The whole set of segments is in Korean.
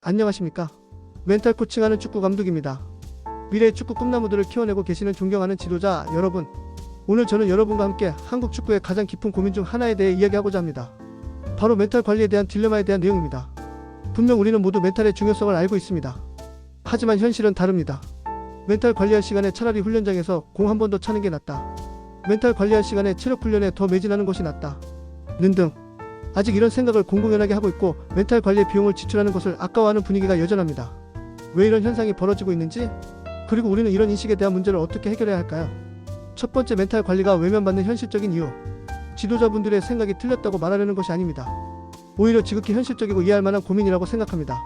안녕하십니까? 멘탈 코칭하는 축구 감독입니다. 미래의 축구 꿈나무들을 키워내고 계시는 존경하는 지도자 여러분, 오늘 저는 여러분과 함께 한국 축구의 가장 깊은 고민 중 하나에 대해 이야기하고자 합니다. 바로 멘탈 관리에 대한 딜레마에 대한 내용입니다. 분명 우리는 모두 멘탈의 중요성을 알고 있습니다. 하지만 현실은 다릅니다. 멘탈 관리할 시간에 차라리 훈련장에서 공 한 번 더 차는 게 낫다. 멘탈 관리할 시간에 체력 훈련에 더 매진하는 것이 낫다. 등등. 아직 이런 생각을 공공연하게 하고 있고 멘탈 관리에 비용을 지출하는 것을 아까워하는 분위기가 여전합니다. 왜 이런 현상이 벌어지고 있는지, 그리고 우리는 이런 인식에 대한 문제를 어떻게 해결해야 할까요? 첫 번째, 멘탈 관리가 외면받는 현실적인 이유. 지도자분들의 생각이 틀렸다고 말하려는 것이 아닙니다. 오히려 지극히 현실적이고 이해할 만한 고민이라고 생각합니다.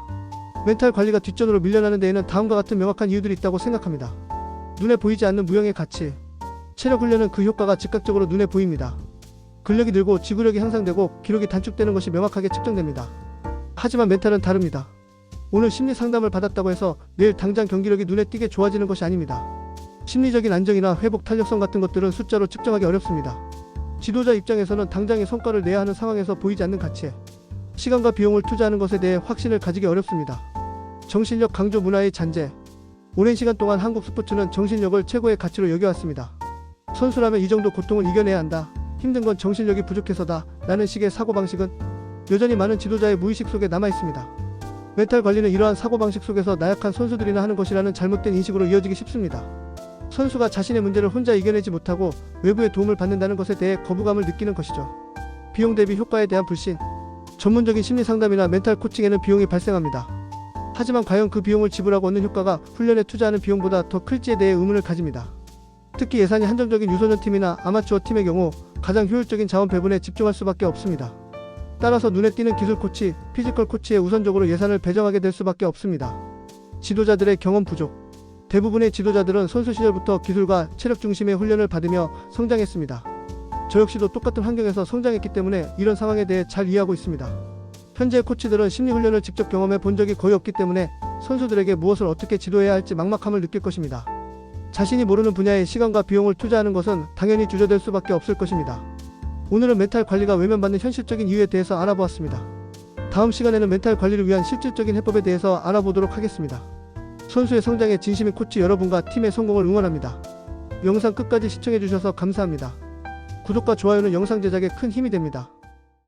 멘탈 관리가 뒷전으로 밀려나는 데에는 다음과 같은 명확한 이유들이 있다고 생각합니다. 눈에 보이지 않는 무형의 가치. 체력 훈련은 그 효과가 즉각적으로 눈에 보입니다. 근력이 늘고 지구력이 향상되고 기록이 단축되는 것이 명확하게 측정됩니다. 하지만 멘탈은 다릅니다. 오늘 심리 상담을 받았다고 해서 내일 당장 경기력이 눈에 띄게 좋아지는 것이 아닙니다. 심리적인 안정이나 회복 탄력성 같은 것들은 숫자로 측정하기 어렵습니다. 지도자 입장에서는 당장의 성과를 내야 하는 상황에서 보이지 않는 가치에 시간과 비용을 투자하는 것에 대해 확신을 가지기 어렵습니다. 정신력 강조 문화의 잔재. 오랜 시간 동안 한국 스포츠는 정신력을 최고의 가치로 여겨왔습니다. 선수라면 이 정도 고통을 이겨내야 한다. 힘든 건 정신력이 부족해서다. 라는 식의 사고방식은 여전히 많은 지도자의 무의식 속에 남아있습니다. 멘탈 관리는 이러한 사고방식 속에서 나약한 선수들이나 하는 것이라는 잘못된 인식으로 이어지기 쉽습니다. 선수가 자신의 문제를 혼자 이겨내지 못하고 외부의 도움을 받는다는 것에 대해 거부감을 느끼는 것이죠. 비용 대비 효과에 대한 불신. 전문적인 심리 상담이나 멘탈 코칭에는 비용이 발생합니다. 하지만 과연 그 비용을 지불하고 얻는 효과가 훈련에 투자하는 비용보다 더 클지에 대해 의문을 가집니다. 특히 예산이 한정적인 유소년 팀이나 아마추어 팀의 경우 가장 효율적인 자원 배분에 집중할 수밖에 없습니다. 따라서 눈에 띄는 기술 코치, 피지컬 코치에 우선적으로 예산을 배정하게 될 수밖에 없습니다. 지도자들의 경험 부족. 대부분의 지도자들은 선수 시절부터 기술과 체력 중심의 훈련을 받으며 성장했습니다. 저 역시도 똑같은 환경에서 성장했기 때문에 이런 상황에 대해 잘 이해하고 있습니다. 현재 코치들은 심리 훈련을 직접 경험해 본 적이 거의 없기 때문에 선수들에게 무엇을 어떻게 지도해야 할지 막막함을 느낄 것입니다. 자신이 모르는 분야에 시간과 비용을 투자하는 것은 당연히 주저될 수밖에 없을 것입니다. 오늘은 멘탈 관리가 외면받는 현실적인 이유에 대해서 알아보았습니다. 다음 시간에는 멘탈 관리를 위한 실질적인 해법에 대해서 알아보도록 하겠습니다. 선수의 성장에 진심인 코치 여러분과 팀의 성공을 응원합니다. 영상 끝까지 시청해주셔서 감사합니다. 구독과 좋아요는 영상 제작에 큰 힘이 됩니다.